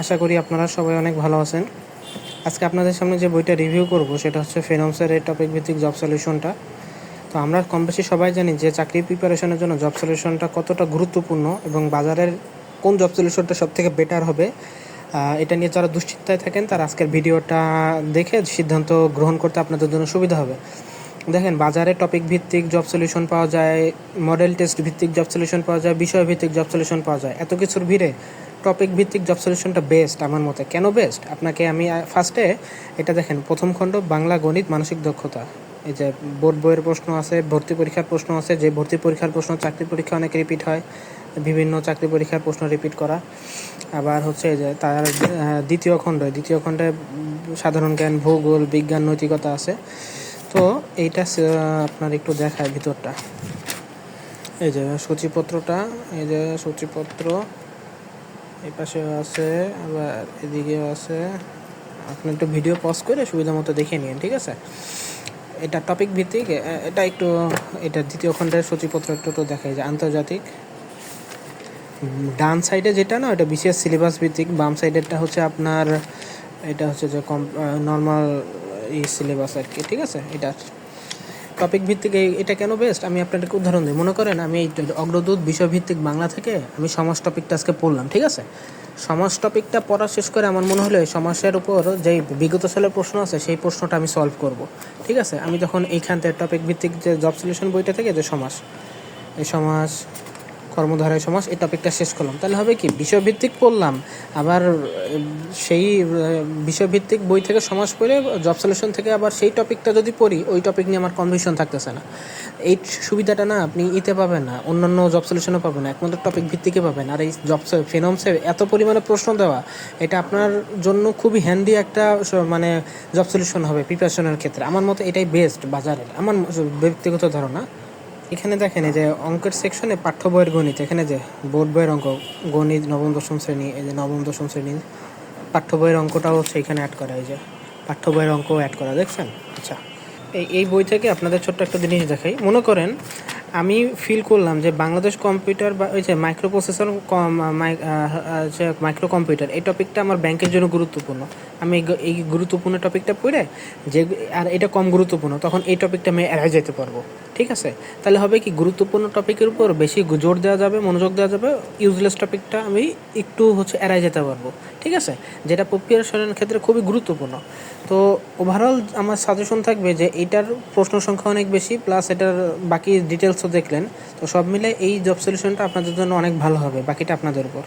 আশা করি আপনারা সবাই অনেক ভালো আছেন। আজকে আপনাদের সামনে যে বইটা রিভিউ করব সেটা হচ্ছে ফিনমসের এই টপিক ভিত্তিক জব সলিউশনটা। তো আমরা কম বেশি সবাই জানি যে চাকরির প্রিপারেশনের জন্য জব সলিউশনটা কতটা গুরুত্বপূর্ণ এবং বাজারের কোন জব সলিউশনটা সবথেকে বেটার হবে, এটা নিয়ে যারা দুশ্চিন্তায় থাকেন তারা আজকের ভিডিওটা দেখে সিদ্ধান্ত গ্রহণ করতে আপনাদের জন্য সুবিধা হবে। দেখেন, বাজারে টপিক ভিত্তিক জব সলিউশন পাওয়া যায়, মডেল টেস্ট ভিত্তিক জব সলিউশন পাওয়া যায়, বিষয় ভিত্তিক জব সলিউশন পাওয়া যায়। এত কিছুর ভিড়ে টপিক ভিত্তিক জব সলিউশনটা বেস্ট আমার মতে। কেন বেস্ট? আপনাকে আমি ফার্স্টে এটা দেখেন, প্রথম খণ্ড বাংলা, গণিত, মানসিক দক্ষতা। এই যে বোর্ড বইয়ের প্রশ্ন আছে, ভর্তি পরীক্ষার প্রশ্ন আছে, যে ভর্তি পরীক্ষার প্রশ্ন চাকরি পরীক্ষা অনেক রিপিট হয়, বিভিন্ন চাকরি পরীক্ষার প্রশ্ন রিপিট করা। আবার হচ্ছে যে তার দ্বিতীয় খণ্ডে সাধারণ জ্ঞান, ভূগোল, বিজ্ঞান, নৈতিকতা আছে। তো এইটা আপনার একটু দেখায় ভিতরটা। এই যে সূচিপত্রটা, এই যে সূচিপত্র এই পাশেও আছে, আবার এদিকেও আছে। আপনি একটু ভিডিও পজ করে সুবিধা মতো দেখে নিন, ঠিক আছে? এটা টপিক ভিত্তিক, এটা দ্বিতীয় খণ্ডের সূচিপত্র একটু দেখায় যে আন্তর্জাতিক। ডান সাইডে যেটা না, এটা বিশেষ সিলেবাস ভিত্তিক, বাম সাইডেরটা হচ্ছে আপনার, এটা হচ্ছে যে নর্মাল সিলেবাস আর কি, ঠিক আছে? এটা টপিক ভিত্তিক। এটা কেন বেস্ট আমি আপনাদেরকে উদাহরণ দিই। মনে করেন আমি এই অগ্রদূত বিষয়ভিত্তিক বাংলা থেকে আমি সমাজ টপিকটা আজকে পড়লাম, ঠিক আছে? সমাজ টপিকটা পড়া শেষ করে আমার মনে হলো সমাজের উপর যেই বিগত সালের প্রশ্ন আছে সেই প্রশ্নটা আমি সলভ করব, ঠিক আছে? আমি তখন এইখান থেকে টপিক ভিত্তিক যে জব সলিউশন বইটা থেকে যে এই সমাজ, কর্মধারয় সমাজ, এই টপিকটা শেষ করলাম, তাহলে হবে কি, বিষয়ভিত্তিক পড়লাম, আবার সেই বিষয়ভিত্তিক বই থেকে সমাজ পড়ে জব সলিউশন থেকে আবার সেই টপিকটা যদি পড়ি, ওই টপিক নিয়ে আমার কনফিউশন থাকতেছে না। এই সুবিধাটা না আপনি পাবেন না, অন্যান্য জব সলিউশনও পাবেন না, একমাত্র টপিক ভিত্তিকে পাবেন। আর এই ফিনমসে এত পরিমাণে প্রশ্ন দেওয়া, এটা আপনার জন্য খুবই হ্যান্ডি একটা মানে জব সলিউশন হবে প্রিপারেশনের ক্ষেত্রে। আমার মতে এটাই বেস্ট বাজারের, আমার ব্যক্তিগত ধারণা। এখানে দেখেন, এই যে অঙ্কের সেকশনে পাঠ্য বইয়ের গণিত, এখানে যে বোর্ড বইয়ের অঙ্ক, গণিত নবম দশম শ্রেণী, এই যে নবম দশম শ্রেণীর পাঠ্য বইয়ের অঙ্কটাও হচ্ছে এখানে অ্যাড করা, এই যে পাঠ্য বইয়ের অঙ্কও অ্যাড করা, দেখছেন? আচ্ছা, এই বই থেকে আপনাদের ছোট্ট একটা জিনিস দেখাই। মনে করেন আমি ফিল করলাম যে বাংলাদেশ কম্পিউটার বা ওই যে মাইক্রো প্রসেসর, মাইক্রো কম্পিউটার, এই টপিকটা আমার ব্যাংকের জন্য গুরুত্বপূর্ণ। আমি এই গুরুত্বপূর্ণ টপিকটা পড়ে যে, আর এটা কম গুরুত্বপূর্ণ, তখন এই টপিকটা আমি এড়াই যেতে পারবো, ঠিক আছে? তাহলে হবে কি, গুরুত্বপূর্ণ টপিকের উপর বেশি জোর দেওয়া যাবে, মনোযোগ দেওয়া যাবে, ইউজলেস টপিকটা আমি একটু এড়াই যেতে পারবো, ঠিক আছে? যেটা প্রিপারেশনের ক্ষেত্রে খুবই গুরুত্বপূর্ণ। তো ওভারঅল আমার সাজেশন থাকবে যে এইটার প্রশ্ন সংখ্যা অনেক বেশি, প্লাস এটার বাকি ডিটেলসও দেখলেন। তো সব মিলে এই জব সলিউশনটা আপনাদের জন্য অনেক ভালো হবে, বাকিটা আপনাদের উপর।